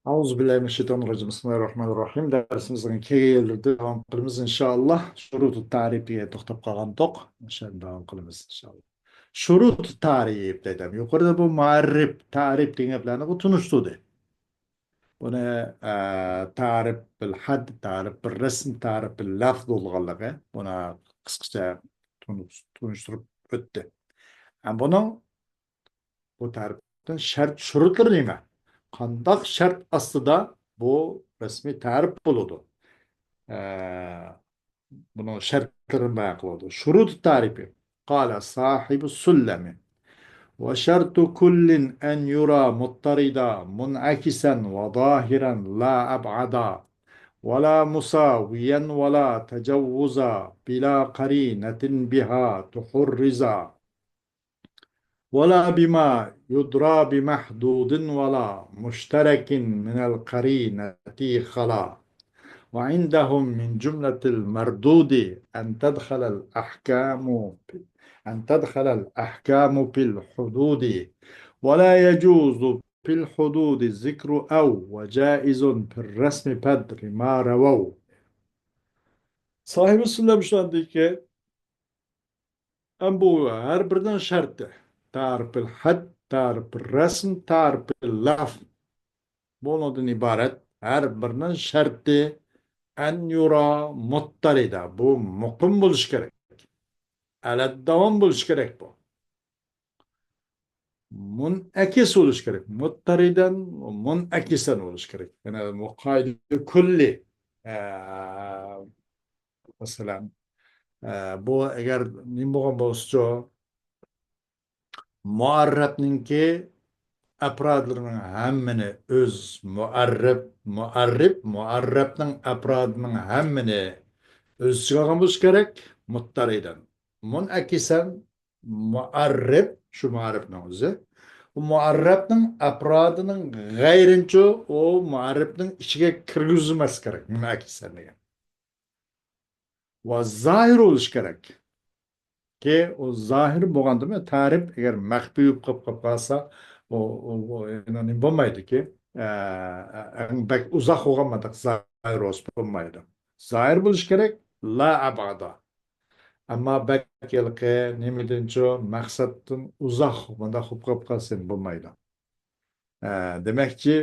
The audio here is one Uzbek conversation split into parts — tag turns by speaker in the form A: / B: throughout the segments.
A: Euzubillahimineşşeytanirracim. Bismillahirrahmanirrahim. Dersimizin keldi devam qilamiz inşallah. Şurut tarifiye to'xtab qolgan to'q. O'shani davom qilamiz inşallah. Şurut tarif dedim. Yuqorida bu muarrif, tarif degan gaplarni bu tunishtirdi. Buni tarif bil had, tarif bil rasm, tarif bil lafz bo'lganligi buni qisqacha tunishtirib o'tdi. Buning bu tarifdan shart shurutlari nima? Qandaq shart ostida bu rasmiy tarif bo'ladi? Bunun şartlarını bayan kılıyordu. Şurut tarifi. Kale sahibi sullemi. Ve şertu kullin en yura muttarida munakisen ve zahiren la ab'ada ve la musaviyen ve la tecavvuza bila karinetin biha tuhurriza ولا بما يدرى بمحدود ولا مشترك من القرينة خلا وعندهم من جملة المردود أن تدخل الأحكام في الحدود ولا يجوز في الحدود الذكر أو وجائز في الرسم قدر ما رووا. Sahibi Sünnah şu ki bu her birden şartı. Tarif-ül had, tarif-ül resm, tarif-ül laf. Bundan ibaret her birinin şartı en yura muttarida. Bu mukim buluş gerek. Alet devam buluş gerek bu. Munakis oluş gerek. Muttariden munakisen oluş gerek. Yani mukayyide kulli. Mesela bu eğer nimboğun bolsa muarrabninki afrodlarının hemmini öz muarrabning afrodining hemmini öz içine almış gerek muttariden. Munakisen muarrab şu muarrabning o'zi. O muarrabning afrodining g'ayrincha o muarrabning ichiga kirgizilmas kerak munakisen degan. Va zohir bo'lish kerak. Ki o zahir bo'lganda tarif agar maxfiy bo'lib qolsa o yani bo'lmaydi ki bak uzoq bo'lganmanda zahir bo'lmaydi. Zahir bo'lish kerak la abada. Ammo bak yilqi nimadancho maqsaddan uzoq bunda bo'lib qolsa bo'lmaydi. Demakchi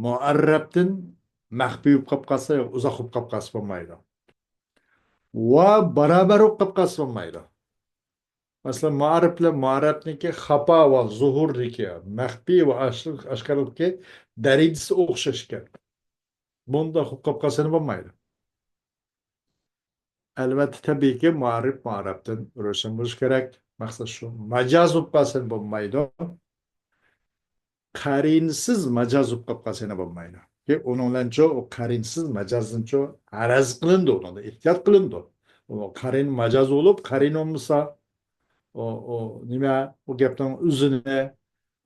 A: muarrabdan maxfiy bo'lib qolsa uzoq bo'lib qolsa bo'lmaydi. Va barabar o'qib qolsa bo'lmaydi. Masalan, muarrif bilan muarrifniki xafa va zuhurniki, maxfiy va oshkorlikki darajasi o'xshash kerak. Bunda o'qib qolsa bo'lmaydi. Albatta, tabiiyki, muarrifdan ro'shan bo'lish kerak. Maqsad shu. Majoz bo'lib qolsa bo'lmaydi. Qarinsiz majoz bo'lib qolsa bo'lmaydi. Ki onunlancho o qarinsiz majozlancho araz qilindi, unda ehtiyot qilindi. O qarin majoz bo'lib, qarin bo'lmasa o nima o gapning o'zini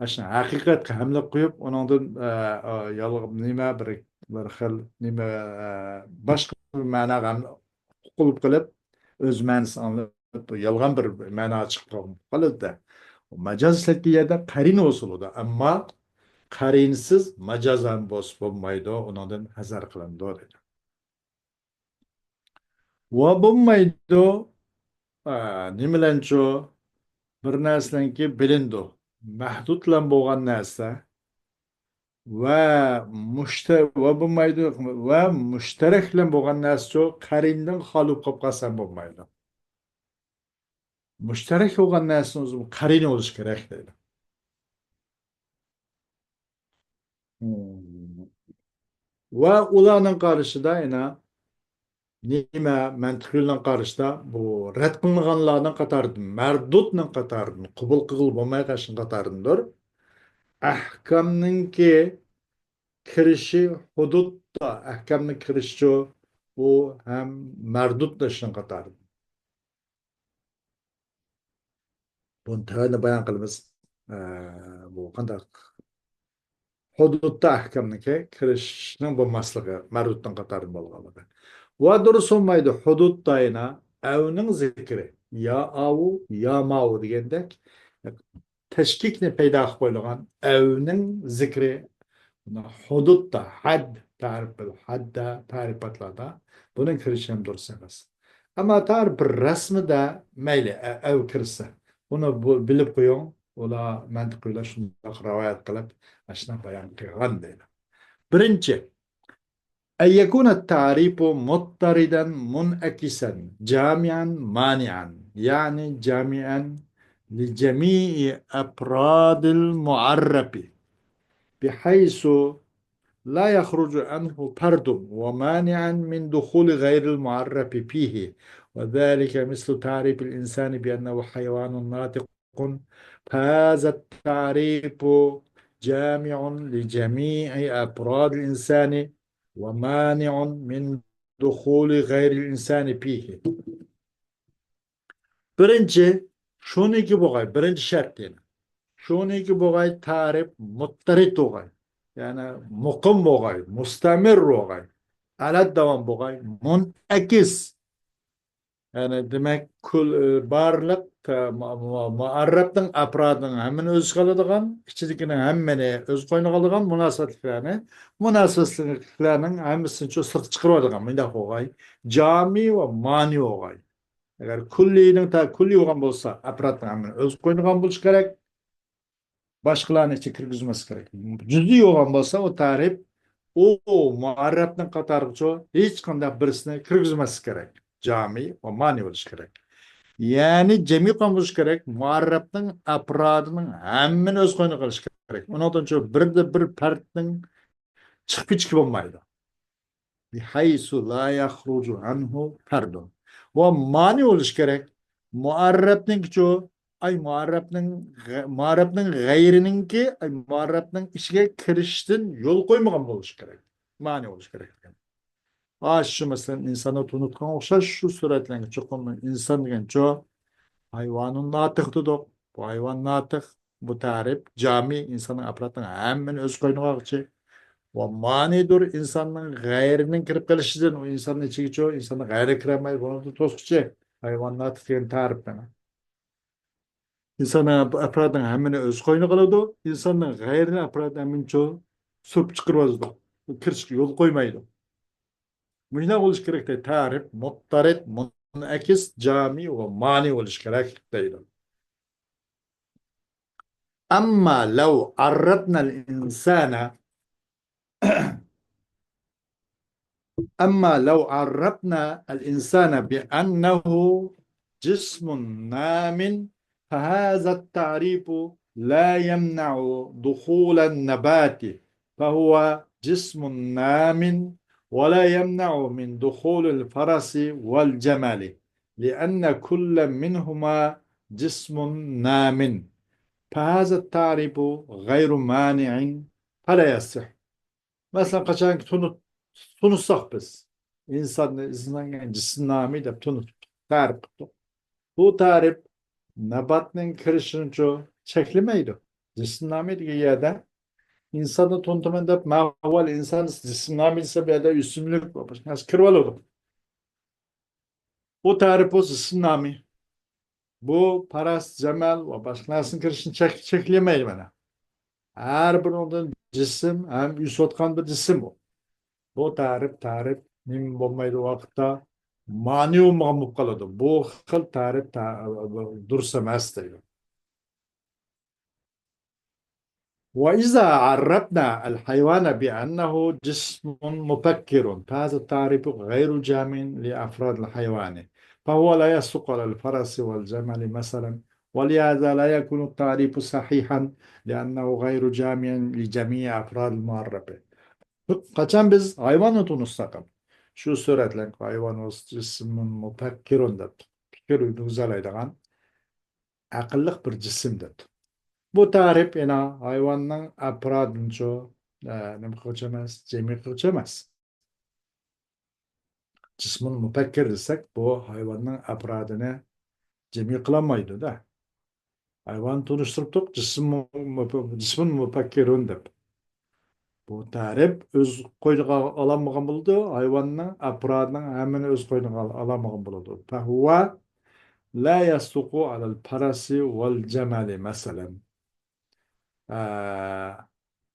A: ashna haqiqatga hamla qo'yib, uningdan yolg'on nima bir xil nima boshqa ma'noga qilib o'z ma'nosini anglab yolg'on bir ma'no chiqib qoladi. Majoz yerda qarin o'siladi, ammo qarinsiz majozan bo'lmaydi, undan hazar qilindi dedi. Va bo'lmaydi nimalancho bir narsaniki bilindi. Mahdud bilan bo'lgan narsa va bo'lmaydi va mushtarak bilan bo'lgan narsa qarindan xoli qolib qolsa bo'lmaydi. Mushtarak bo'lgan narsani o'zi qarin bo'lishi kerak deydi. Va ularning qarashida yana nima mantiq bilan qarashda bu rad qilinganlarning qatoridan mardudning qatoridan qabul qilib bo'lmay qolgan qatoridandir. Ahkamninki kirishi hududda ahkamning kirishi u ham mardud dashning qatoridan. Buni tayinli bayon qilamiz. Bu qanday hududda ahkamniki kirishning bo'lmasligi mardudning qatoridan bo'lganligi. Va durust olmaydi hududdayna avning zikri ya avu ya mavu degandek tashkikni paydo qilib qo'yilgan avning zikri hududda, had tarif, hadda, tarifatlarda bunun kirişim dursa emas. Ama tarif rasmida mayli, ev kirsa. Bunu bilip koyun, ola mantıklı şundaq rivayet qilib, aşna bayan qilgan deydi. Birinci, أن يكون التعريف مضطردا منعكسا جامعا مانعا يعني جامعا لجميع أفراد المعرب بحيث لا يخرج عنه فرد ومانعا من دخول غير المعرف فيه وذلك مثل تعريف الإنسان بأنه حيوان ناطق فهذا التعريف جامع لجميع أفراد الإنسان ومانع من دخول غير الإنسان فيه. Birinci, şuniki boğay, birinci şart yani. Şuniki boğay tarif muttarit boğay. Yani mukim boğay, mustamir boğay. Alat devam boğay, munakis. Yani demek barlık muarrabdın apradın hemen öz kalıdığın, içindekinin hemmeni öz koyunu kalıdığın münasebetliklerinin hemmisini çok sırt çıkırmadığın, mindak boğay. Cami ve mani boğay. Eğer kullinin ta kulli olan bolsa, apradın hemen öz koyunu kalıdığın gerek. Başkalarına içi kirgizmesi gerek. Cüz'i olan bolsa o tarif o muarrabdan katarıcı hiç kanda birisine kirgizmesi gerek. Cami ve mani oluş gerek. Yani cemi kalmış gerek. Muarrabdan apradının hemen öz koyunu kalış gerek. Ondan sonra bir de bir partinin çıkıp çıkıp olmaydı. Bihaysu la yahrucu anhu pardon. Ve mani oluş gerek. Muarrabın çoğu ay muarrabın gayrinin ki ay muarrabın işe kiriştin yol koymagan buluş gerek. Mani oluş gerek. Şu mesela insanı tunutkan okşar şu suretlen çok insan gen çoğu hayvanın natıktı da bu hayvan natık bu tarif cami insanın apratın hemen öz koyunu akçı. Ve manidur insanın gayrinin kirip kalışıdır. O insanın içi geçiyor. İnsanın gayrı kiremeyi bunu da toskçu. Hayvanlar tutuyen tarif bana. İnsanın aparatın hemen öz koyunu kaladı. İnsanın gayrını aparatın hemen çoğu sürüp çıkırmazdı. Kırışık yol koymaydı. Mühne oluş gerek de tarif, muttaret, munakis, cami ve mani oluş gerek değil. Ama لو عرضنا الإنسان أما لو عرفنا الإنسان بأنه جسم نام فهذا التعريف لا يمنع دخول النبات فهو جسم نام ولا يمنع من دخول الفرس والجمل لأن كل منهما جسم نام فهذا التعريف غير مانع فلا يصح. Mesela kaçan tunutsak biz. İnsan cisnami de tarif. Bu tarif nebatın kirişince çeklemeydi. Cisnami diye yerde insanı tuntumunda mağval insan cisnami ise bir de üstünlük var. Nasıl kırval olur. Bu tarif o cisnami. Bu paras, cemal ve başkasının kirişini çeklemeyi bana. Her bir ondan cisim hem üsotkan bir cisim o. Bu tarif nim bo'lmaydi vaqtda mani bo'lib qoladi. Bu xil tarif durust emas deydi. وإذا عرفنا الحيوان بأنه جسم مفكر فهذا التعريف غير جامع لأفراد الحيوان فهو لا يصدق على الفرس والجمل مثلا ولهذا لا يكون التعريف صحيحا لأنه غير جامع لجميع أفراد المعربة. Kaçan biz hayvanı tunustakım. Şu suretle hayvan olsun cismin mufakkirun fikir güzel aydagan akıllık bir cisimdir. Bu tarif ena hayvanın apradınca ne kılçamaz, cemi kılçamaz. Cismin mufakkir desek bu hayvanın apradını cemi kılamaydı da. Hayvan tunuşturduk cismin mufakkirun dep. Bu tarif öz koynuğa alamağın buldu. Hayvanın, apradının hemen öz koynuğa alamağın buldu. Fehuve la yasuku alel parasi vel cemali mesela.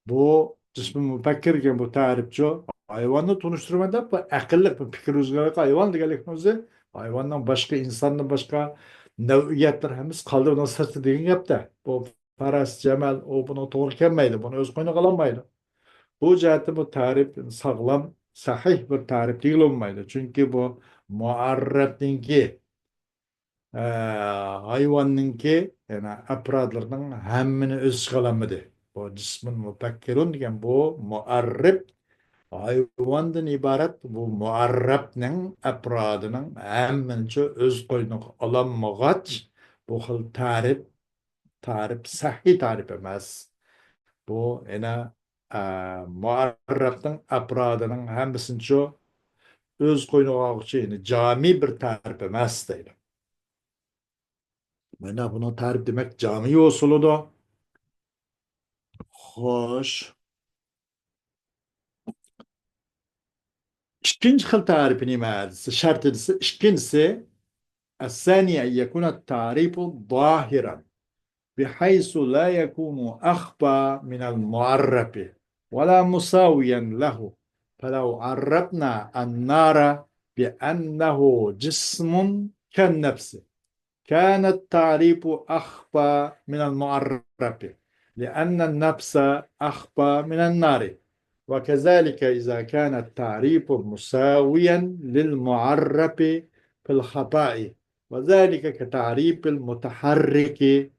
A: Bu Cismi müfekkirken bu tarifçi hayvanı tunuşturmada bu akıllık bu fikir özgürlüğü hayvan degelik özü hayvandan başka insandan başka neviyetler hemiz kaldı nasıl sırtı deyin yaptı. Bu Faras Cemal o bunu doğru kelmeydi. Bunu öz koyuna kalamaydı. Bu cihette bu tarif sağlam sahih bir tarif değil olmaydı. Çünkü bu muarrabninki e, hayvanninki yani apradlarının hemmini öz kalamıdı. Bu cismin müfekkirun degan bu muarrib hayvandan ibaret bu muarrabning afrodining hammancha o'z qo'yniga ololmag'ach bu xil tarif sahiy tarif emas. Bu yana muarrabning afrodining hammasincha o'z qo'yniga olguchi jami bir tarif emas deydi. Mana buni tarif demak jami usulida. Xo'sh, ikkinchi xil tarifini nima? Shartisi ikkinchisi الثاني أن يكون التعريف ظاهرا بحيث لا يكون أخفى من المعرب ولا مساويا له فلو عرفنا النار بأنه جسم كالنفس كان التعريف أخفى من المعرب لأن النفس أخفى من النار وكذلك إذا كان التعريف مساويا للمعرب في الخطأ وذلك كتعريف المتحرك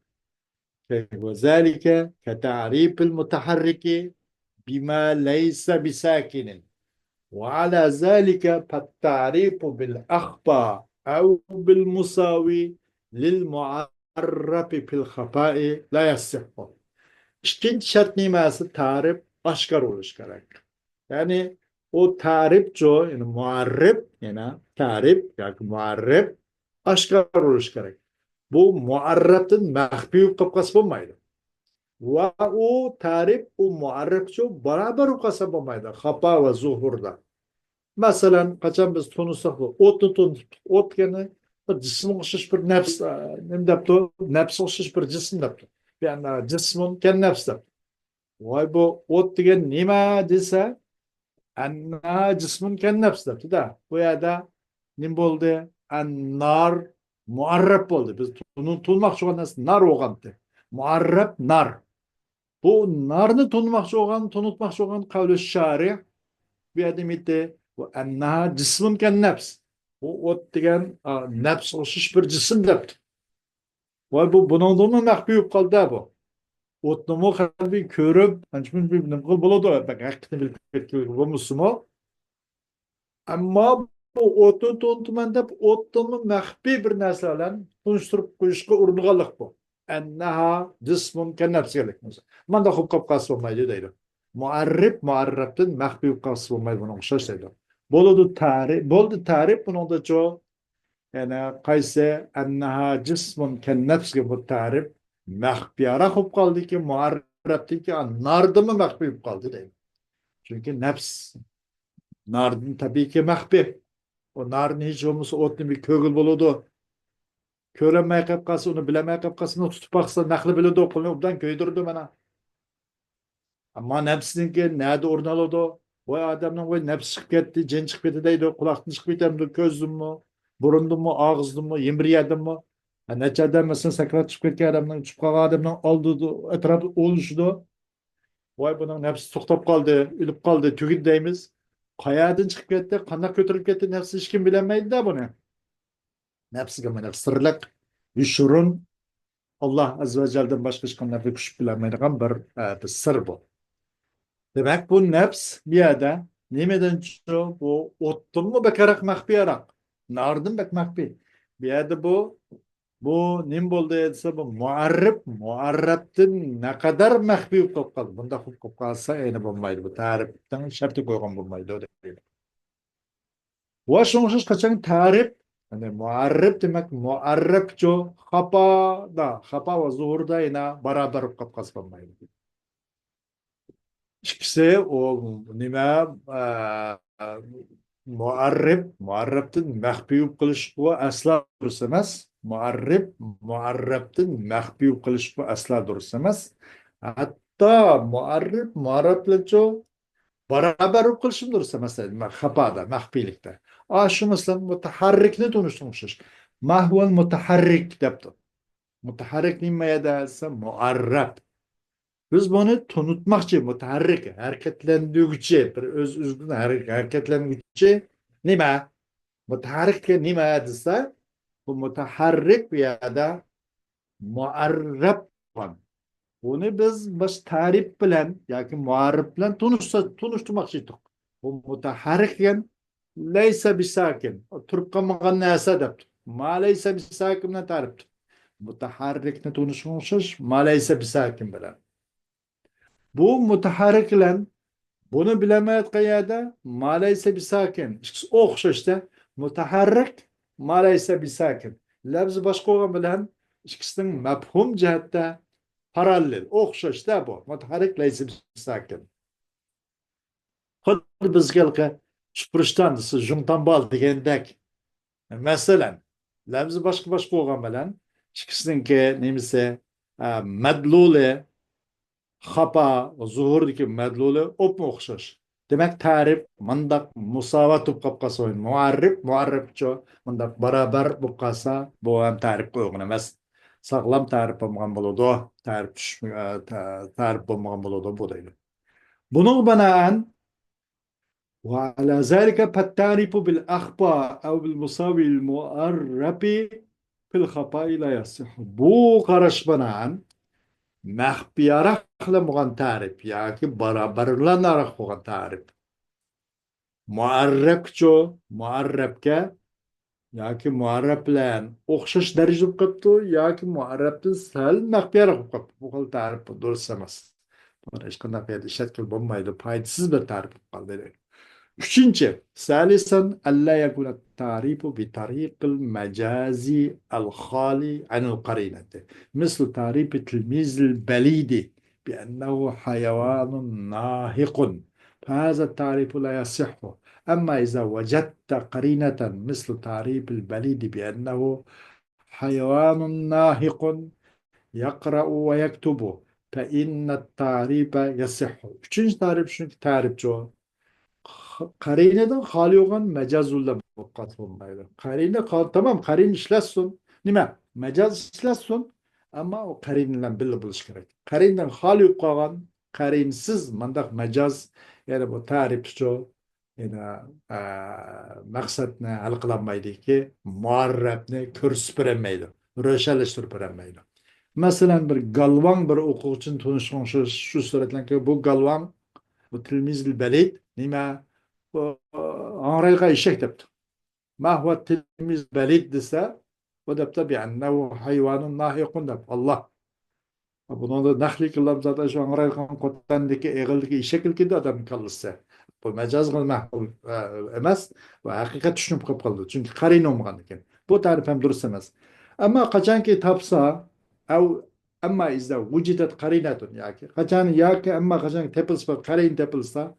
A: وذلك كتعريف المتحرك بما ليس بساكن وعلى ذلك فالتعريف بالأخطاء أو بالمساوي للمعرف في الخفاء لا يصح. İkinci şart niması tarif aşkar oluş gerek. Yani o tarifçi yani muarrif yani tarif yani muarrif aşkar oluş gerek. Bu muarriften mahfi kapkası olmaydı. Ve o tarif o muarrifçi beraber ukasa olmaydı. Hapa ve zuhurda. Mesela kaçan biz tunusaq bu otni tunuttuk. Ot yani bir cism o'xshash bir nafs nima debdi nafs o'xshash bir jism debdi. Yani cismun ken nafs debdi. Voy bu ot degan nima desa anna cismun ken nafs debdi da. Bu yerda nima bo'ldi? Annar muarrab bo'ldi. Biz tunmoqchi bo'lgan narsa nar bo'lgandi. Muarrab nar. Bu narni tunutmoqchi bo'lgan qavli shari bu yerda aytdi وأنها جسم كالنفس ot degan nafs o'xshash bir jism debdi. Voy bu buningdimi maxfiy bo'lib qoldi bu. O'tnimi qalbi ko'rib, ancha bir nima qilib bo'ladi, haqiqatni bilib ketgan bo'lmasimi? Ammo bu o'tni to'ntiman deb o'tni maxfiy bir narsa bilan tunishtirib qo'yishga uringanlik bu. Annaha jismun kan-nafslik. Manda xo'p qolib qolsa bo'lmaydi deydi. Muarribdan maxfiy bo'lib qolsa bo'lmaydi buni o'xshash deydi. Bo'ldi tarif buningda cho yani qaysi annaha jismun kan-nafsga bu tarif maxfiyroq bo'lib qoldiki muarrabdiki nardimi maxfiy bo'lib qoldi deydi. Chunki nafs nardan tabiiyki maxfiy. O narni hech bo'lmasa o'tni bir ko'gil bo'ladi. Ko'rolmay qolib qolsa, uni bilmay qolib qolsa, uni tutib baqsa, naqli biladi, qo'lini obdan ko'ydirdi mana. Ammo nafsniki nada o'rin oladi? Voy odamning voy nafs chiqib ketdi, jin chiqib ketdi deydi, quloqdan chiqib ketdi, ko'zdinmi, burundinmi, og'izdinmi, yemriyadimmi? Necha odam masalan sakrat chiqib ketgan odamning, chiqib qolgan odamning oldida atrofida o'lishdi. Voy buning nafsi to'xtab qoldi, o'lib qoldi, tugid deymiz. Qayoqdan chiqib ketdi, qanday ko'tarib ketdi, nafsi hech kim bilmaydi-da buni. Nafsiga mana sirliq, yushurun Alloh azza va jaldan boshqa hech qanday kuch bilmaydigan bir sir bu. Demek bu nefs bir yerde nemeden çıkıyor? Bu ottun mu bekarak mahfiyarak? Nardın bek mahfi. Bir yerde bu nim boldu etse bu muarrabdın ne kadar mahfi olup kaldı. Bunda olup kalsa aynı bulmaydı. Bu tariften şartı koygan bulmaydı. O değil. Bu aşamaşız kaçan tarif yani muarrab demek muarrabço hapa ve zuhurda yine beraber olup kalsa bulmaydı. İkisi o nima muarrabdan maxfiy qilish bu asla durust emas. Muarrabdan maxfiy qilish bu asla durust emas. Da muarrab bilan ço beraber okul dursa mesela hapada, mahfilikte. Şu mesela mutaharrikni tunuşturmuşuz. Mahvel mutaharrik depti. Mutaharrik nimeye derse muarrab. Biz bunu tanıtmakçı mutaharrik, hareketlendirgüçe, bir öz özgün hareketlendirgüçe nime? Mutaharrik nime dese bu mutaharrik ya da muarrab var. Bunu biz baş tarif bilen yoki muarrif bilen tunuşturmoqchi edik. Bu mutaharrik laysa bisakin. Turib qolmagan narsa deb. Ma laysa bisakin bilan tarif. Mutaharrikni tunuşturmoqchish ma laysa bisakin bilan. Bu mutaharrik bilan bunu bilemayotgan yerda ma laysa bisakin. İkisi o'xshashda mutaharrik ma laysa bisakin. Lafzi boshqa bo'lgan bilan ikkisining mafhum jihatda parallel, o'xshashda bu. Mutaharrik laysa bisakin. Xuddi bizga supurishdan siz jumtanbol degandek. Masalan, lafzi boshqa bo'lgan bilan ikkisiniki nemisi madluli xapa, zuhurdaki madluli opma o'xshash. Demek tarif mandaq musavat bo'lib qolib qolsa, muarribcho mandaq barobar bo'lib qolsa, bu ham tarif qo'ygan emas. Sog'lom tarif bo'lmagan bo'ladi, tarif bo'lmagan bo'ladi bu deydi. Buning binoan وعلى ذلك فالتعريف بالأخطاء أو بالمساوي المؤرب في الخطأ لا يصح. Bu qarash binoan maxfiyaroq qilingan ta'rif yoki barobarlanaroq bo'lgan ta'rif. Muarrabcho, muarrabga yoki muarrab bilan o'xshash darajada bo'lib qolibdi yoki muarrabdan sal maxfiyaroq bo'lib qolibdi. Bu xil ta'rif durust emas. Buni hech qanday yerda ishlatkili bo'lmaydi, foydasiz bir ta'rif bo'lib qoldi. Üçüncü, salisan alla yakuna tarifu bi tariqil macazi al khali anil qarinati. Misl tarifi tilmizil belidi bi ennehu hayvanun nahiqun. فهذا التعريف لا يصح. أما إذا وجدت قرينة مثل تعريف البليد بأنه حيوان ناهق يقرأ ويكتب فإن التعريف يصح. Üçüncü tarif şu tarif şu. Qarinedan xoli bo'lgan majazullar bo'lib bo'lmaydi. Qarina tamam, qarin ishlatsin. Nima? Majaz ishlatsin, ammo u qarin bilan birga bo'lish kerak. Qarindan xoli bo'lib qolgan, qarinsiz mandaq majaz, ya'ni bu ta'rifchi, yana maqsadni hal qila olmaydiki, muarrabni ko'rsatib berolmaydi, ro'shanlashtirib berolmaydi. Masalan, bir galvon bir o'quvchini tunishgan shu suratlarga bu galvon, bu tilmizil balid nima? Anrayga eşek depti. Ma huwa tilmiz belid desa, o depti bi'annahu hayvanun nahiqun dep. Allah. Bunu da nahli kıllam zaten şu Anrayga kottandaki eğildeki eşek ilkidi adam kalırsa. Bu mecaz kılma emas ve hakikat düşünüp kaldı. Çünkü karin olmagan ekan. Bu tarif hem durust emas. Ama kaçanki tapsa ev ama izda vujidat qarinatun yaki. Kaçan tepilsa qarin tepilsa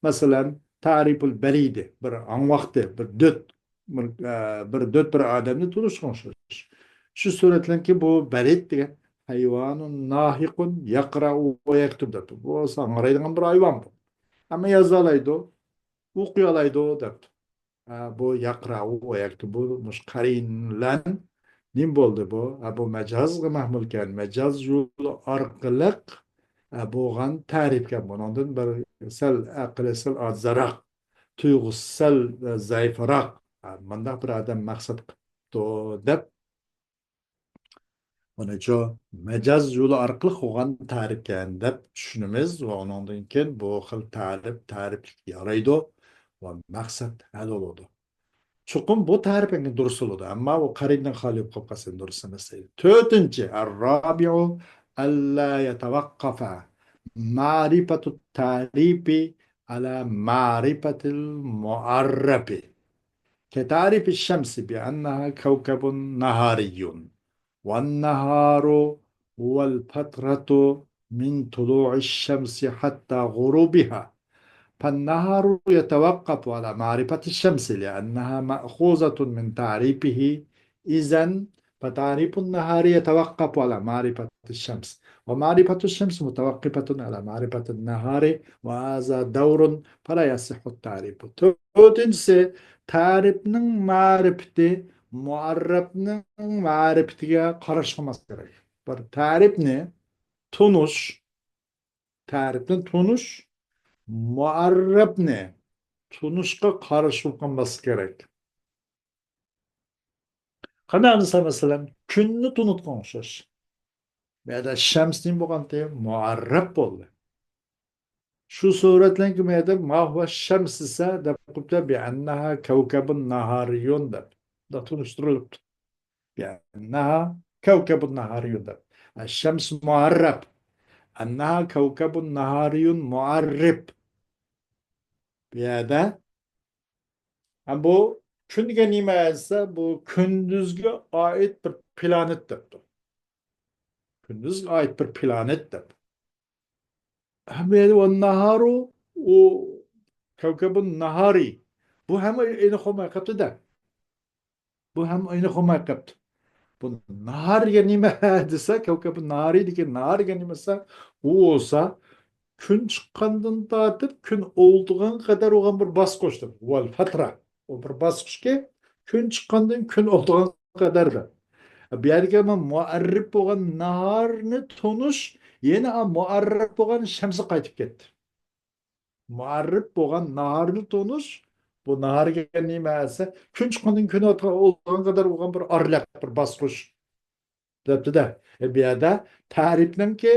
A: mesela tariful beridi bir an vakti bir döt bir adamni tunuşmuş. Şu suretlenki bu berid degan hayvanun nahiqun yaqra'u ve yaktub debdi. Bu sangraydigan bir hayvan bu. Ama yazalaydı, okuyalaydı debdi. Bu yaqra'u ve yaktub bu mush qarinlan nim bo'ldi bu? Bu majazga mahmulkan, majaz yo'li orqali bo'lgan ta'rifga bundan bir sal aqli sal ozzaroq, tuyg'usi sal zaifroq mandaq bir odam maqsad qilibdi deb unacho majaz yo'li orqali qilgan ta'rifgan deb tushunamiz va undan keyin bu xil ta'rif yaraydi va maqsad hal bo'ladi. Chuqur bu tarif engin durust bo'ladi, ammo u qarindan xoli bo'lib qolib qolsa durust emas deydi. To'rtinchi, ar-rabi'u alla yatawaqqafa ma'rifatu tarifi ala ma'rifatil mu'arrabi. كتعرف الشمس بأنها كوكب نهاري والنهار هو الفترة من طلوع الشمس حتى غروبها. فالنهار يتوقف على معرفة الشمس لأنها مأخوذة من تعريفه. إذن فتعريف النهار يتوقف على معرفة الشمس ومعرفة الشمس متوقفة على معرفة النهار وهذا دور فلا يصح التعريف. تودنسي تعريف는 معرفتي muarrabның ma'rifatiga qarashilmas kerak. Bir ta'rifni tunish, ta'rifni tunish muarrabni tunishga qarshi qilmas kerak. Qanday qilsa masalan kunni tunutgan o'xshash. Bu yerda shamsning bo'lganda muarrab bo'ldi. Shu suratlangan bu yerda ma huwa shams esa deb qilibdi bi annaha kawkabun nahariyun deb. Da tunishtirilibdi. Bi annaha kawkabun nahariyun deb. Shams muarrab. Annaha kawkabun nahariyun muarrib. Bu yerda bu kunga nima esa bu kunduzga oid bir planet debdi. Kunduzga oid bir planet deb. Hem o naharu o kavkabın nahari. Bu hem aynı koma kaptı da. Bu hem aynı koma kaptı. Bu nahar ganime dese kavkabın nahari dike nahar ganimese o olsa gün çıkandan tartıp gün olduğun kadar olan bir bas koştu. Val fatra. O bir basmış ki gün çıkandan gün olduğun kadar da. Bir yerge ama muarrib olan naharını tonuş yeni a muarrib olan şemsi kaytıp gitti. Muarrib bo'lgan naharni to'nish bu naharga nima esa kun chiqqandan kun o'tgan qadar bo'lgan bir orliq bir bosqich debdida bu yerda ta'rifniki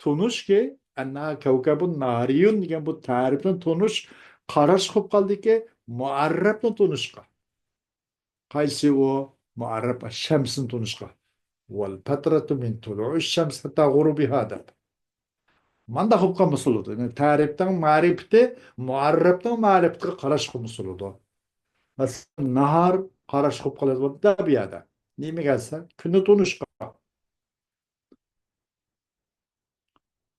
A: tunishki anna kavkabun nariyun degan bu ta'rifni tunish qarash qilib qoldiki muarrabni tunishga qaysi u muarrab shamsni tunishga val fatratu min tulu'i shams hatta ghurubiha deb Manda hukka musuludu. Yani tariften marifti, muarrabdan marifti karaşkı musuludu. Mesela nahar karaşkı kılıyor da bir yerde. Niye mi gelse? Günü tunuşka.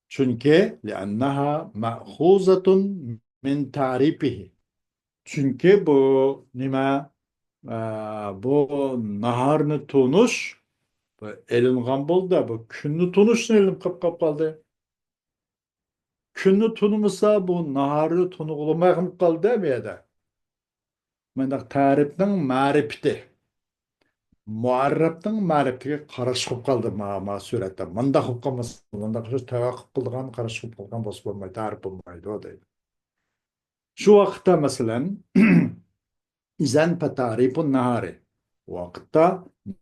A: Çünkü liannaha ma'khuzatun min tarifihi. Çünkü bu nime bu naharını tunuş bu elin gambol da bu günü tunuşun elin kap kaldı. Kunni tunumasa bu naharni tunuqlamay qoldi bu yerda. Mana ta'rifning ma'rifati, muarrabning ma'rifatiga qarash qilib qoldi ma suratda. Manda qilib qolmasa, manda shu tavaqquf qilgan, qarash qilib qolgan bo'lsa bo'lmaydi, ta'rif bo'lmaydi deydi. Shu vaqtda masalan izan fa ta'rifun nahari. Vaqtda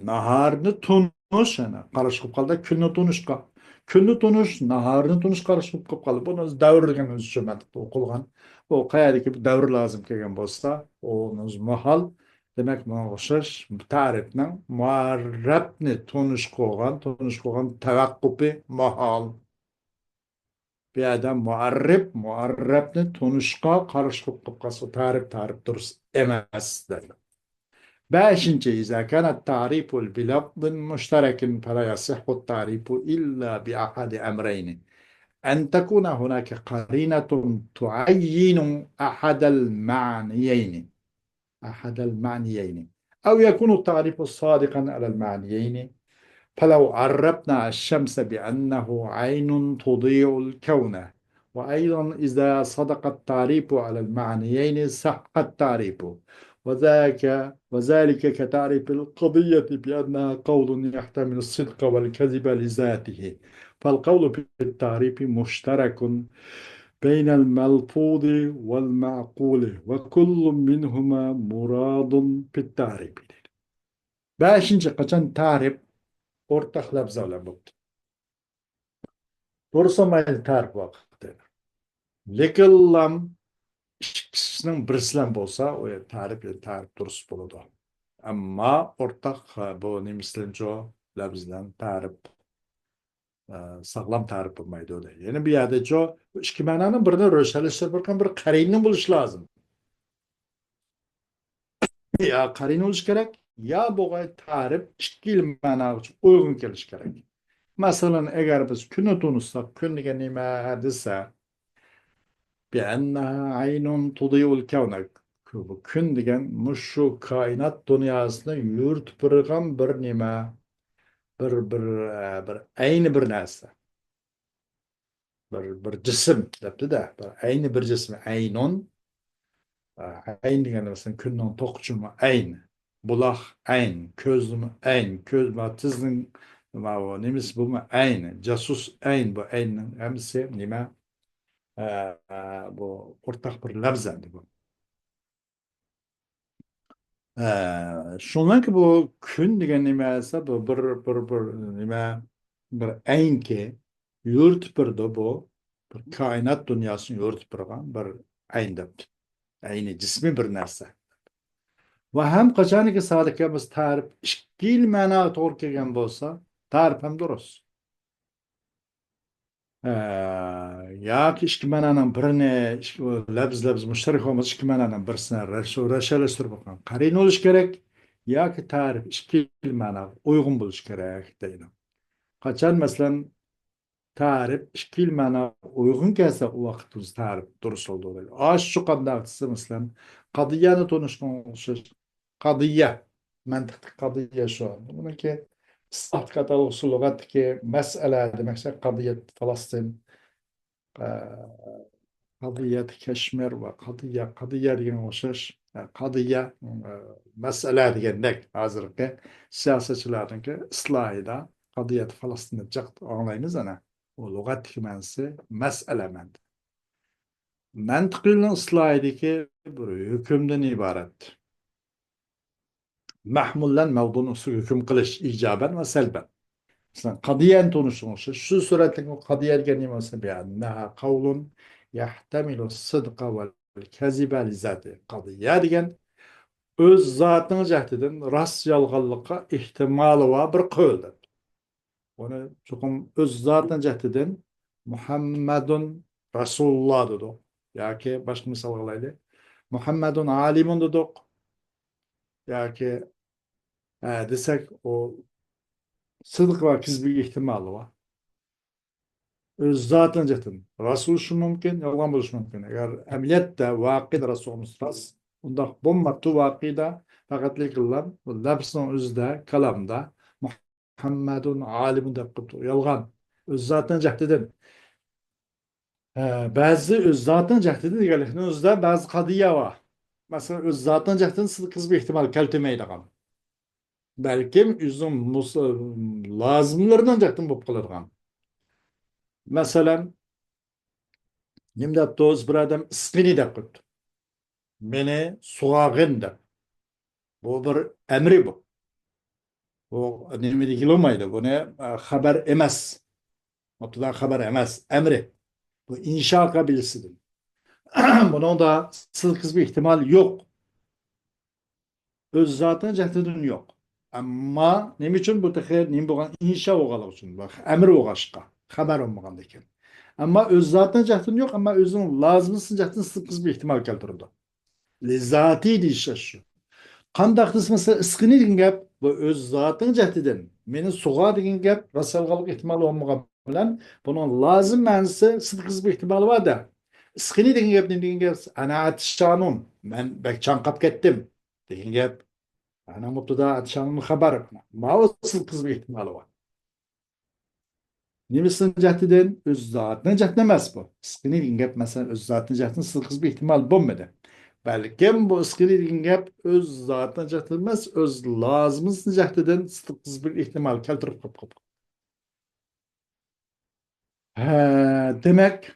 A: naharni tunish, ana qarash qilib qoldi, kunni tunishga. Kunni tunish, naharni tunish qarashib qolib qoldi. Buni o'zi davr degan o'zi tushunmadik o'qilgan. O qayerdagi bir davr lozim kelgan bo'lsa, o'z mahal demak bunga o'xshash ta'rifning muarrabni tunish qilgan tavaqqufi mahal. Bu yerda muarrabni tunishga qarshi qilib qolsa ta'rif durust emas dedi. Beşinci, إذا كان التعريف بلفظ مشترك فلا يصح التعريف إلا بأحد أمرين أن تكون هناك قرينة تعين أحد المعنيين أو يكون التعريف صادقا على المعنيين فلو عرفنا الشمس بأنه عين تضيء الكون وأيضا إذا صدق التعريف على المعنيين صح التعريف وذلك كتعريف القضية بأنها قول يحتمل الصدق والكذب لذاته فالقول بالتعريف مشترك بين الملفوظ والمعقول وكل منهما مراد بالتعريف. Beşinci kaçan tarif ortak lafzayla buldu. Doğrusu maylı tarif vakti. Lekin ikisinin birisinden bolsa o tarif durust boludu. Ama ortak bu nemislince labzdan tarif sağlam tarif bulmaydı öyle. Yani bir yerde co iki mananın birini roşalleştirirken bir karinin buluş lazım. Ya karin oluş gerek ya bu tarif iki mana için uygun geliş gerek. Mesela eğer biz günü tunuşsak günlüğe nime dese بأنها عين تضيء الكون. Bu gün degen şu kainat dünyasını yurt bırıgan bir nime bir aynı bir narsa. bir cisim depti de. Ayni bir cisim. Aynun. Ayn degeni mesela kunning to'qchimi ayn. Buloq ayn. Ko'zmi ayn. Ko'z tizning nemisi bu ayn. Casus ayn. Bu aynning hamsi nima? Bu ortak bir lafz bu. Şundan ki bu kun degan nima esa bu bir nima bir aynki yo'ritib turdi bu bir koinot dunyosini yo'ritib turgan bir ayn debdi. Ayni jismiy bir narsa. Va ham qachoniki sodiqamiz ta'rif ikki yil ma'no to'g'ri kelgan bo'lsa, ta'rif ham durust. Yoki ikki ma'noning birini labz mushtarak bo'lmas ikki ma'noning birisini rashalashtirib bo'lgan qarin bo'lishi kerak yoki ta'rif ikki yil ma'no uyg'un bo'lishi kerak deydi. Qachon masalan ta'rif ikki yil ma'no uyg'un kelsa u vaqt biz ta'rif durust bo'ladi. Shu qanday desa masalan qadiyani tunishga o'xshash qadiya mantiqli qadiya shu. Buniki isloh katalog'isi lug'atdagi masala demaksa qadiyat Falastin qadiyat Kashmir va qadiya degan o'xshash qadiya masala degandek hozirgi siyosatchilarniki islohida qadiyat Falastinni jiq anglaymiz ana. O lug'atdagi ma'nosi masala mantiq. Mantiqning islohidagi bir hukmdan iborat. Mahmullan mavzuni ustiga hukm qilish ijoban va salban. Mesela kadiyen konuşulmuştu. Şu suretteki kadiye kelimesi be'annaha kavlun yahtamilu sıdqa vel kezibe li zati. Kadiye degen öz zatını cehdeden rast yalğanlıqa ihtimali var bir kavldir. Onu çokum öz zatını cehdeden Muhammedun Resulullah dedik. Yaki başka misal kılaydı. Muhammedun alimun dedik. Yaki desek o sıdq ve kizbi ihtimali var. Öz zatın cetin. Rasul şu mümkün, yalan buluş mümkün. Eğer emniyette vakid Rasulümüz ras, onda bombatı vakida fakat kılan, lafzın özde, kalamda, Muhammedun alimun de kıptı. Yalgan. Öz zatın cehdedin. Bazı öz zatın cehdedin diyelim. Özde bazı kadiye var. Mesela öz zatın cehdedin sıdkız bir ihtimal keltimeydi kan. Belki üzüm lazımlarından cehdedin bu kılırgan. Mesela nimde toz bir adam iskini de kut. Beni suğağın da. Bu bir emri bu. Bu nime de olmaydı. Bu ne? Haber emez. Mutlaka haber emez. Emri. Bu inşa kabilisidir. Bunun da sılkız bir ihtimal yok. Öz zatına cehdedin yok. Ama ne için bu tekrar nime bu inşa oğalı için. Bak emri oğaşka. Haber olmadan diken. Ama öz zatına cehdedin yok ama özün lazımsın cehdedin sılkız bir ihtimal keltirdi. Lezati deyişler şu. Qandaq mesela ısqini degan gap bu öz zatın cehdiden. Meni suğa degan gap rasalgılık ihtimali olmagan bilan bunun lazım ma'nosi sidqiz bir ihtimali var da. Isqini degan gap nima degan gap? Ana atishonum. Men bek chanqab ketdim degan gap. Ana mubtada atishonum xabar. Ma o sidqiz bir ihtimali var. Nemisinin cehdiden öz zatını cehdemez bu. Isqini degan gap mesela öz zatını cehdin sidqiz bir ihtimal bo'lmadi. Belki bu ıskili degan gap öz zatına cehdedilmez, öz lazımını cehdeden sıdıksız bir ihtimal keltirip kop. Demek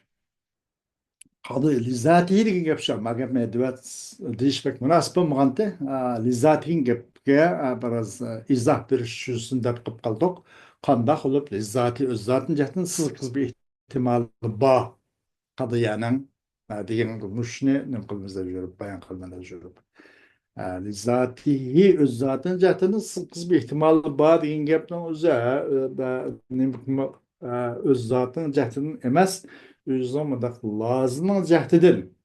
A: kadı lizatihi degan gap şu. Ma gap medevat deyishmek münasip bo'lmaganda lizatihi gapga biraz izoh berish uchun deb qilib qoldik. Qandoq qilib lizati öz zatini cehdeden sıdıksız bir ihtimal bor. Qadiyaning degan mushni nim qilmizda yurib bayon qilmada yurib. Lizatihi öz zatini cehdinin sıkız bir ihtimali var degan gapning o'zi öz zatini cehdinin emas, o'zining lazımning cehdidin.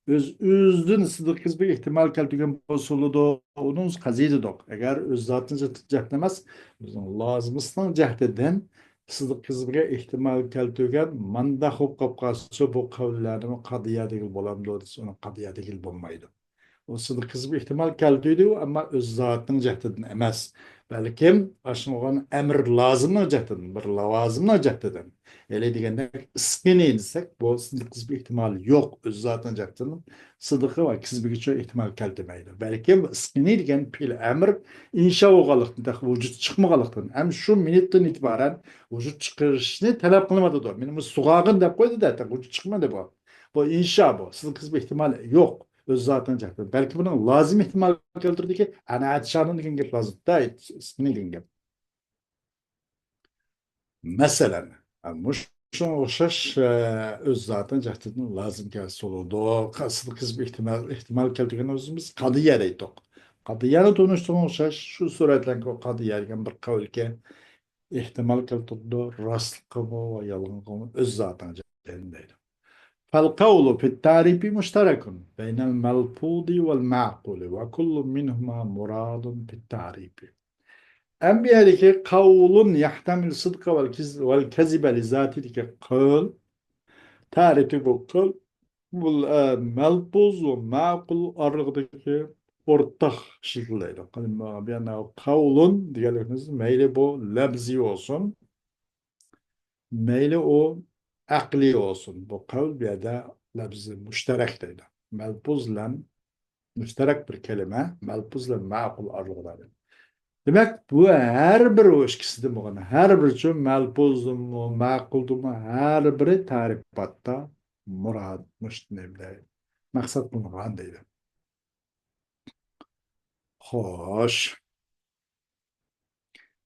A: Özün sıkız bir ihtimal keltirgan bo'lsa, onun qaziydidir. Agar öz zatini cehdin emas, o'zining lazımning cehdidin sıkız bir ihtimal keltirgan manda xo'p qolsa bu qavllarni qadiya degil bo'lamdi, uni qadiya degil bo'lmaydi. O sıdkız bir ihtimal keltiydi ama öz zatının cehdedin emez. Belki aşınan emir lazım olacaktır, bir lavazım olacaktır. Öyle degende ıskı ne desek, bu sıdık bir ihtimal yok. Öz zaten olacaktır. Sıdıkı ve kizbiki çok ihtimal keltimeydi. Belki ıskı ne degen pil emir inşa oğalıktır, vücut çıkmagalıktır. Hem şu minitten itibaren vücut çıkışını talep kılmadı da. Benim suğağın da koydu da vücut çıkmadı bu. Bu inşa bu. Sıdık bir ihtimal yok. Öz zaten olacaktır. Belki bunun lazım ihtimal keltirdi ki ana atşanın digen gep lazım da ismini digen gep. Mesela şuna okşaş öz zaten jahtının lazım gelsi olurdu. O kasılı kız bir ihtimal keltirgen özümüz kadı yereydik. Kadı yere dönüştüğün okşaş şu suretle o kadı yergen bir kavulke ihtimal keltirdi. Rastlıkı mı ve yalanlıkı mı öz zaten jahtındaydı. فالقول في التعريف مشترك بين الملفوظ والمعقول وكل منهما مراد في التعريف. أنبياء قول يحتمل الصدق والكذب لذاته قول تعريف قول melbuz ve makul arasındaki ortak şekilleri. Yani kavlun diyebiliriz. Meyli bu lebzi olsun. Meyli o akli olsun. Bu kavl bir de lebzi müşterek değil. Melbuzla müşterek bir kelime. Melbuzla makul arasında. Demek bu her bir o ikisi de her bir için melbuzum mu, makuldum mu her biri tarifatta murad müştemil. Maksat bunu değil. Hoş.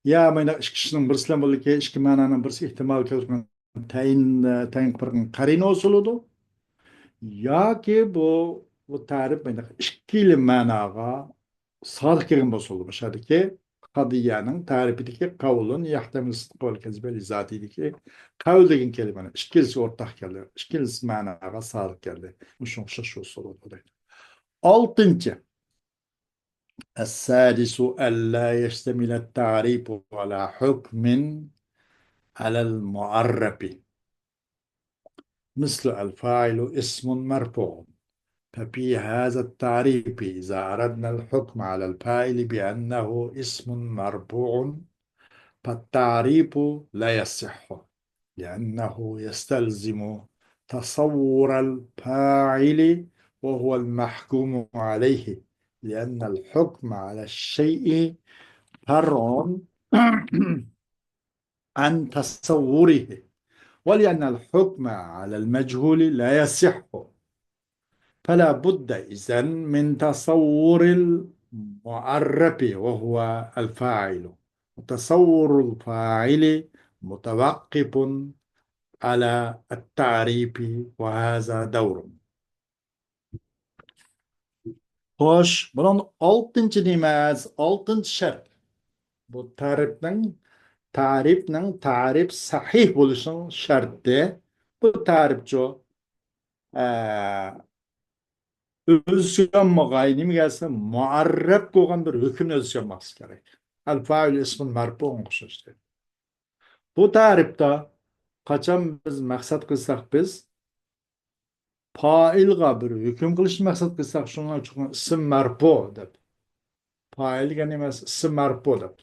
A: Ya mana kişinin birisiyle birlikte iki mananın birisi ihtimal keltirgen tayin qilgan qarina usuludu. Ya ki bu tarif mana ikkili managa sadiq kelgan bo'lsa o'shadiki qadiyaning tarifidagi qavlun yahtamil sidq val kazba li zatidagi qawl degan kalimani ikkilisi o'rtaq keldi. Ikkilisi ma'noga sodiq keldi. Shunga o'xshash usul bo'ladi. Oltinchi السادس ألا يشتمل التعريف على حكم على المعرب مثل الفاعل اسم مرفوع ففي هذا التعريف إذا أردنا الحكم على الفاعل بأنه اسم مرفوع فالتعريف لا يصح لأنه يستلزم تصور الفاعل وهو المحكوم عليه لأن الحكم على الشيء فرع عن تصوره ولأن الحكم على المجهول لا يصح فلا بد إذن من تصور المعرب وهو الفاعل وتصور الفاعل متوقف على التعريف وهذا دور. Hoş, bunun altıncı nimaz, altıncı şart. Bu tarif sahih bo'lishing sharti. Bu tarifçi özgürlenmeye nimaga muarrab bo'lgan bir hukmni o'zgarmoqsi kerak. Al fail ismun marfu o'xshashdi. Bu tarifda qachon biz maqsad qilsak biz failga bir hukm qilishni maqsad qilsak shuning uchun ism marfu deb. Failga emas ism marfu deb.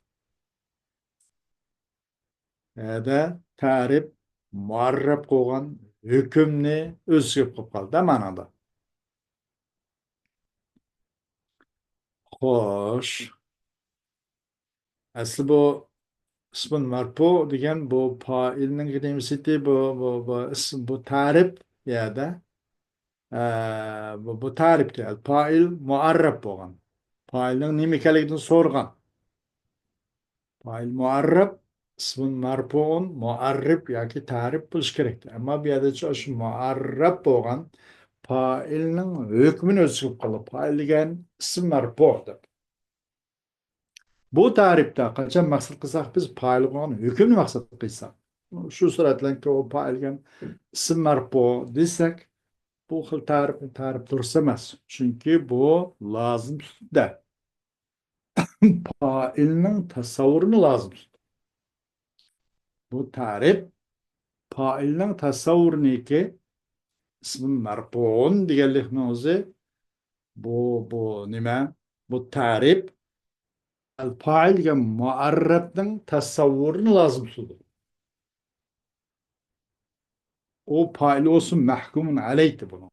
A: Da tarif muarrab bo'lgan hukmni o'zgarib qolib qoldi ma'noda. Xo'sh, asli bu ismun marfu degan bu failning nimsiti bu tarif ya da bu tarif deyil. Fail muarrab bo'lgan. Failning nima ekanligini so'rgan. Fail muarrab ismun marfuun muarrib yoki tarif bo'lishi kerak. Ammo bu yerda shu muarrab bo'lgan failning hukmini o'zgarib qoldi. Fail degan ism marfu deb. Bu tarifda qachon maqsad qilsak biz fail bo'lgan hukmni maqsad qilsak. Shu suratlarga o failgan ism marfu desak bu xil tarif durust emas. Chunki bu lozim tutdi. Failning tasavvurini lozim tutdi. Bu tarif failning tasavvuriniki ismi marfuun deganlikni o'zi bu nima? Bu tarif el-fail degan muarrabning tasavvurini lazım tutadi. O fail olsun mahkumun aleydi bunu.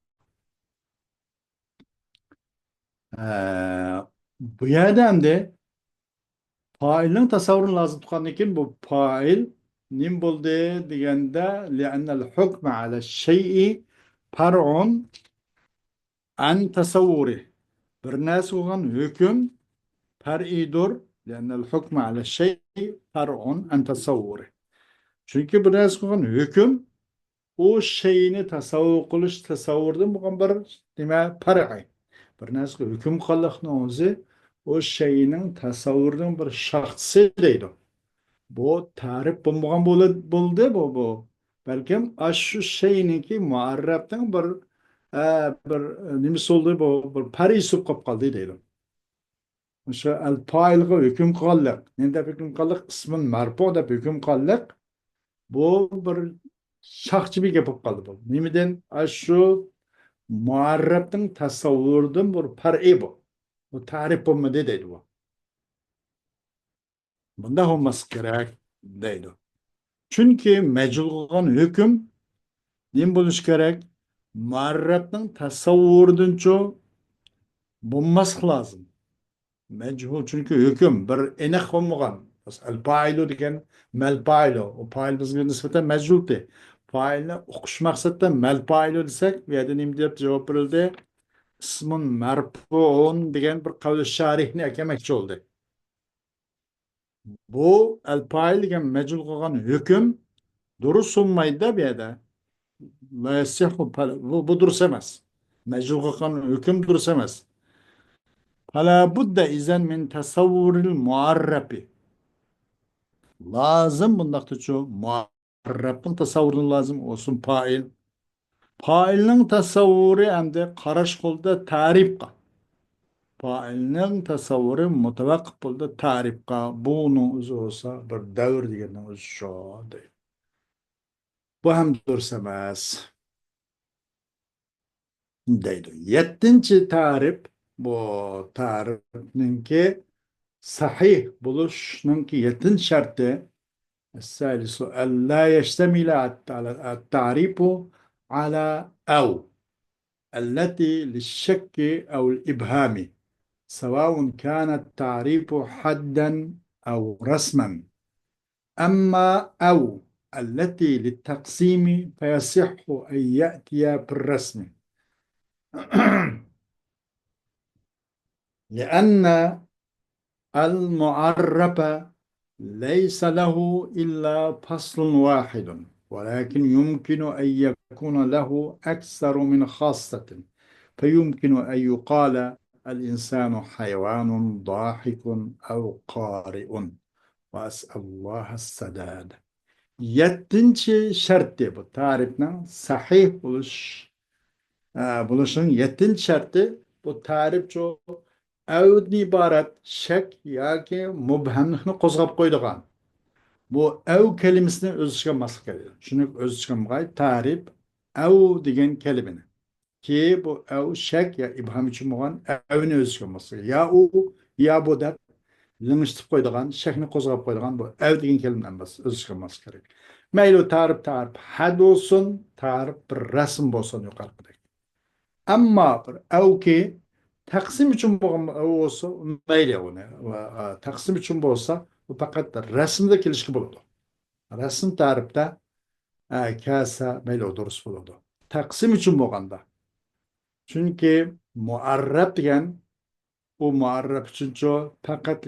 A: Bu yerda hamda failning tasavvurini lazım tutgandan keyin bu fail nim bo'ldi deganda li'annal hukm ala shay'i far'un an tasavvuri. Bir narsa bo'lgan hukm far'idir. Li'annal hukm ala shay'i far'un an tasavvuri. Chunki bir narsa bo'lgan hukm o şeyini tasavvur qilish tasavvurdan bo'lgan bir nima far'i. Bir narsaga hukm qilishni o'zi o şeyinin tasavvurdan bir shaxsi deydi. Bu tarif bo'lmagan bo'ldi bu. Balkim shu şeyniki muarrabdan bir nimasi bo'ldi bu bir parisi qolib qoldi deydi. O'sha al-failga hukm qilganlik. Nenda hukm qilganlik ismin marfu deb hukm qilganlik bu bir şahçı bir gap bo'lib qoldi bu. Nimadan shu muarrabning tasavvuridan bir far'i bu. Bu tarif bo'lmadi deydi bu. Bunda olması kerak deydi. Chunki majul qilgan hukm nima bo'lishi kerak? Muarrabning tasavvuridancha bo'lmaslik lozim. Majhul chunki hukm bir aniq bo'lmagan. Al-failu degan mal-failu. O fail bizga nisbatan majhuldi. Failni o'qish maqsadida mal-failu desak, bu yerda nima deb javob berildi? Ismun marfuun degan bir qawl sharihni akamakchi bo'ldi. Bu al-fail degan majhul qilgan hukm durust bo'lmaydi bu yerda. La yasihu bu durust emas. Majhul qilgan hukm durust emas. Fala budda izan min tasavvuril muarrabi. Lazım bundaqda şu muarrabning tasavvuri lazım olsun fail. Failning tasavvuri hamda qarash qo'lda ta'rifqa. Failning tasavvuri mutavaqqif bo'ldi ta'rifqa. Buning o'zi bo'lsa bir davr deganning o'zi shu deydi. Bu ham durust emas deydi. Yettinchi ta'rif bu ta'rifninki sahih bo'lishninki yettinchi sharti الثالث ألا يشتمل التعريف على أو التي للشك أو الإبهام سواء كان التعريف حدا أو رسما أما أو التي للتقسيم فيصح أن يأتي بالرسم لأن المعرب ليس له إلا فصل واحد ولكن يمكن أن يكون له أكثر من خاصة فيمكن أن يقال الإنسان حيوان ضاحك أو قارئ وأسأل الله السداد. Yettinchi sharti bu tarifning sahih bo'lishning yettinchi sharti bu tarif avdni iborat shak yoki mubhamlikni qo'zg'ab qo'ydigan. Bu av kalimasini o'z ichiga mas qiladi. Shuni o'z ichiga olg'ay tarif av degan kalimani. Ki bu av shak ya ibham uchun bo'lgan avni o'z ichiga mas qiladi. Ya u ya bu deb lingishtirib qo'ydigan, shakni qo'zg'ab qo'ydigan bu av degan kalimadan o'z ichiga mas kerak. Mayli tarif had bo'lsin, tarif bir rasm bo'lsin yuqoridagi. Ammo bir avki taqsim uchun bo'lsa mayli uni taqsim uchun bo'lsa u faqat rasmda kelishga bo'ladi. Rasm tarifda kasa mayli durust bo'ladi. Taqsim uchun bo'lganda. Chunki muarrab degan u muarrab uchuncha faqat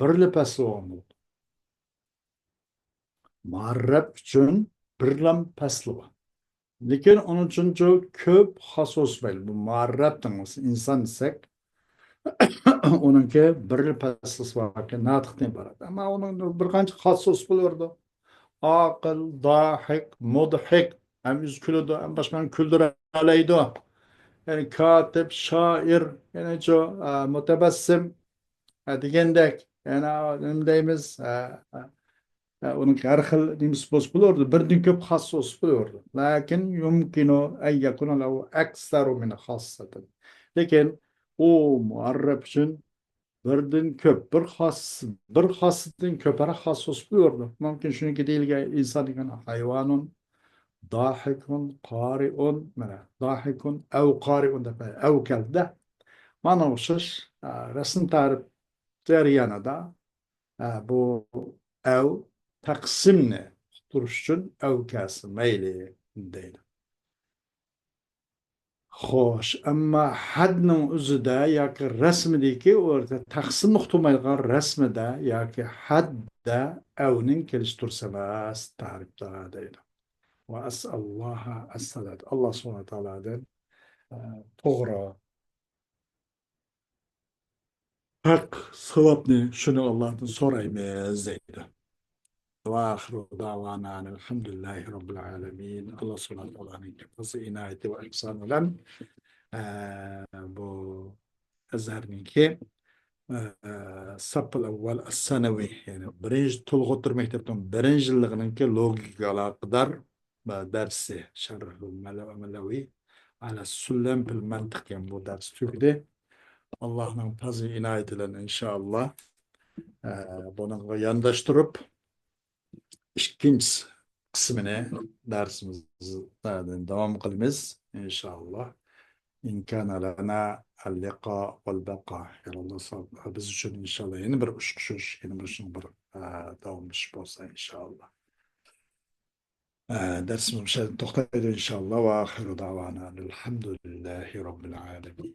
A: birli fasl bo'ladi. Muarrab uchun birlam fasli bor. Lekin onun uchuncha ko'p xasos bo'ladi. Bu muarrabning inson desak onunki birli fasli bor, natiqdan iborat. Ammo uning bir qancha xasos bo'lardi. Aqil, dahik, mudhik, ham yuz kuladi, ham boshqani kuldiradi. Yani katib, shoir, yani mutabassim degandek, yani nima deymiz, onun har xil nimasi bo'lardi, birdan ko'p xasos bo'lardi. Lakin yumkinu an yakuna lahu aksaru min xassatin. Lekin u muarrab uchun birden köp, bir hasıdan köpere hasos buyurdu. Mümkün şununki deyilge insan degan hayvanun, dahikun, qari'un, mana dahikun, ev qari'un da ev keldi. Mana oxşaş, resim tarif jaryanida bu ev taqsimni tutuş üçün ev kelsin, meyli deydi. Xo'sh, ammo hadning o'zida yoki rasmidagi o'rta taqsim nuqtamaydigan rasmida yoki hadda avning kelish tursa emas tarifda deydi. Va asalloha assalat. Alloh subhanahu taolodan to'g'ri haq savobni shuni Allohdan so'raymiz deydi. Va axiru davana alhamdulillahi robbil alamin. Alloh subhanahu taoloning fazl inoyati va ihsoni bilan bu azharniki saf al-avval as-sanawi yani birinchi to'lg'otir maktabdan birinchi yilliginiki logikaga aloqador darsi sharhul malawi ala sulam bil mantiq yani bu ders tugdi. Allohning fazl inoyati bilan inshaalloh buni yondashtirib ikkinchi qismini darsimizni davom qilamiz inshaalloh. إن كان لنا اللقاء والبقاء يا الله صاب بزوجين إن شاء الله ينبر أشكشش ينبر شنبر دوم بشبوسة إن شاء الله درس مشاهد تقتدر إن شاء الله وآخر دعوانا الحمد لله رب العالمين